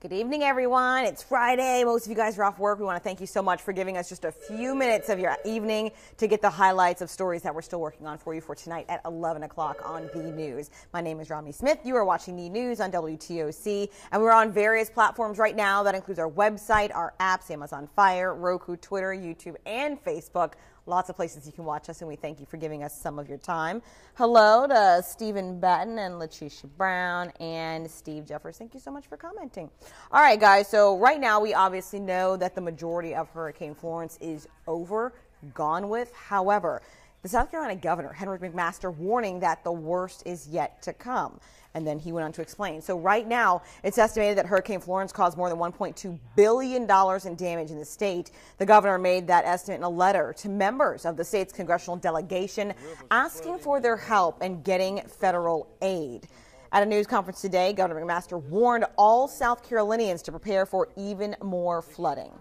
Good evening, everyone. It's Friday. Most of you guys are off work. We want to thank you so much for giving us just a few minutes of your evening to get the highlights of stories that we're still working on for you for tonight at 11 o'clock on The News. My name is Romney Smith. You are watching The News on WTOC, and we're on various platforms right now. That includes our website, our apps, Amazon Fire, Roku, Twitter, YouTube, and Facebook. Lots of places you can watch us, and we thank you for giving us some of your time. Hello to Stephen Batten and Letitia Brown and Steve Jeffers. Thank you so much for commenting. All right, guys, so right now we obviously know that the majority of Hurricane Florence is over, gone with. However, the South Carolina governor, Henry McMaster, warning that the worst is yet to come. And then he went on to explain. So right now, it's estimated that Hurricane Florence caused more than $1.2 billion in damage in the state. The governor made that estimate in a letter to members of the state's congressional delegation asking for their help in getting federal aid. At a news conference today, Governor McMaster warned all South Carolinians to prepare for even more flooding.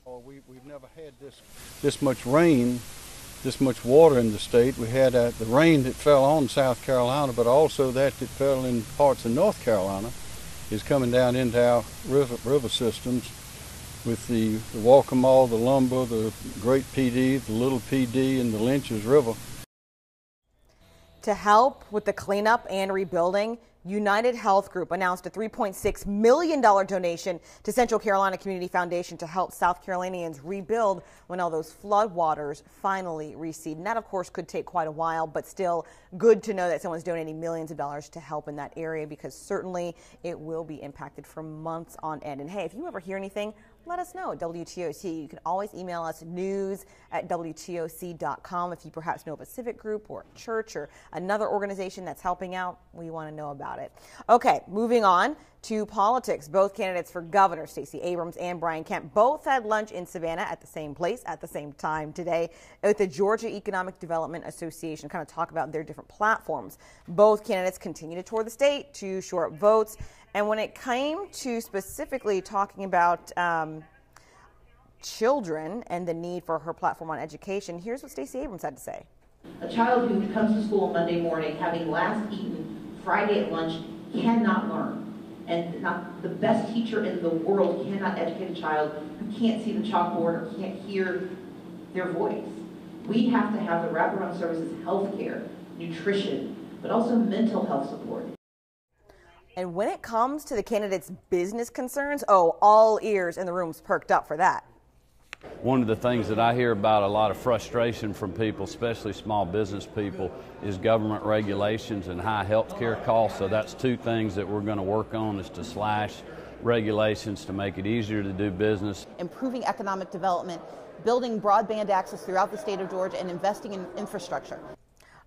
We've never had this much rain, this much water in the state. We had the rain that fell on South Carolina, but also that fell in parts of North Carolina is coming down into our river systems with the Waccamaw, the Lumber, the Great PD, the Little PD, and the Lynches River. To help with the cleanup and rebuilding, United Health Group announced a $3.6 million donation to Central Carolina Community Foundation to help South Carolinians rebuild when all those floodwaters finally recede. And that, of course, could take quite a while, but still good to know that someone's donating millions of dollars to help in that area, because certainly it will be impacted for months on end. And hey, if you ever hear anything, let us know at WTOC. You can always email us news@WTOC.com. If you perhaps know of a civic group or a church or another organization that's helping out, we want to know about it. Okay, moving on to politics. Both candidates for governor, Stacey Abrams and Brian Kemp, both had lunch in Savannah at the same place at the same time today with the Georgia Economic Development Association, kind of talk about their different platforms. Both candidates continue to tour the state to shore up votes. And when it came to specifically talking about children and the need for her platform on education, here's what Stacey Abrams had to say. A child who comes to school Monday morning having last eaten Friday at lunch cannot learn. And not the best teacher in the world cannot educate a child who can't see the chalkboard or can't hear their voice. We have to have the wraparound services, healthcare, nutrition, but also mental health support. And when it comes to the candidates' business concerns, all ears in the room's perked up for that. One of the things that I hear about a lot of frustration from people, especially small business people, is government regulations and high health care costs. So that's two things that we're going to work on, is to slash regulations to make it easier to do business. Improving economic development, building broadband access throughout the state of Georgia, and investing in infrastructure.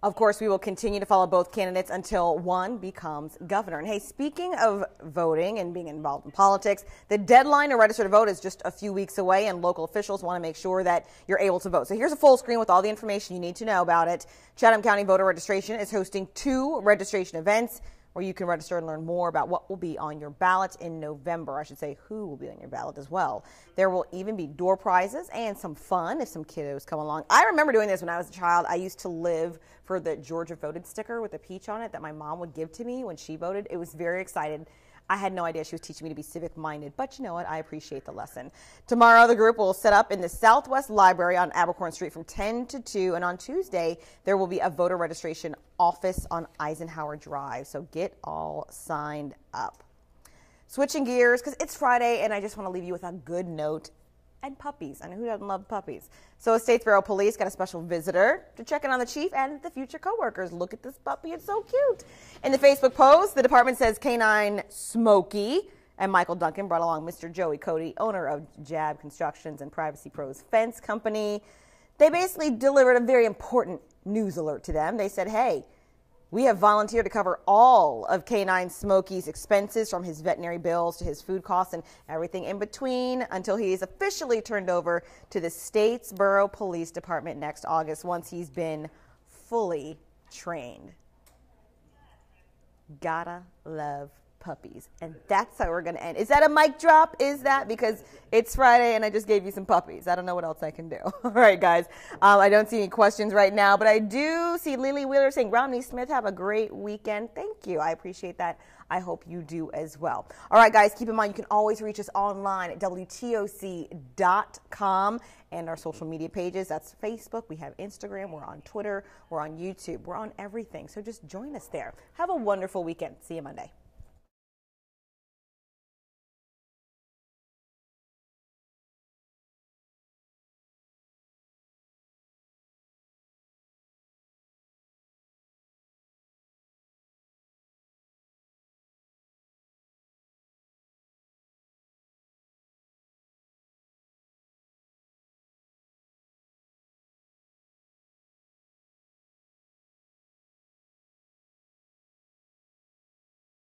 Of course, we will continue to follow both candidates until one becomes governor. And hey, speaking of voting and being involved in politics, the deadline to register to vote is just a few weeks away, and local officials want to make sure that you're able to vote. So here's a full screen with all the information you need to know about it. Chatham County Voter Registration is hosting 2 registration events where you can register and learn more about what will be on your ballot in November. I should say who will be on your ballot as well. There will even be door prizes and some fun if some kiddos come along. I remember doing this when I was a child. I used to live for the Georgia Voted sticker with a peach on it that my mom would give to me when she voted. It was very excited. I had no idea she was teaching me to be civic-minded, but you know what? I appreciate the lesson. Tomorrow, the group will set up in the Southwest Library on Abercorn Street from 10 to 2, and on Tuesday, there will be a voter registration office on Eisenhower Drive, so get all signed up. Switching gears, because it's Friday, and I just want to leave you with a good note. And puppies. I know who doesn't love puppies. So Statesboro Police got a special visitor to check in on the chief and the future coworkers. Look at this puppy. It's so cute. In the Facebook post, the department says Canine Smokey and Michael Duncan brought along Mr. Joey Cody, owner of Jab Constructions and Privacy Pros Fence Company. They basically delivered a very important news alert to them. They said, hey, we have volunteered to cover all of Canine Smokey's expenses, from his veterinary bills to his food costs and everything in between, until he is officially turned over to the Statesboro Police Department next August, once he's been fully trained. Gotta love puppies. And that's how we're going to end. Is that a mic drop? Is that because it's Friday and I just gave you some puppies? I don't know what else I can do. All right, guys. I don't see any questions right now, but I do see Lily Wheeler saying, Romney Smith, have a great weekend. Thank you. I appreciate that I hope you do as well. All right, guys, keep in mind you can always reach us online at WTOC.com and our social media pages. That's Facebook. We have Instagram. We're on Twitter. We're on YouTube. We're on everything. So just join us there. Have a wonderful weekend. See you Monday.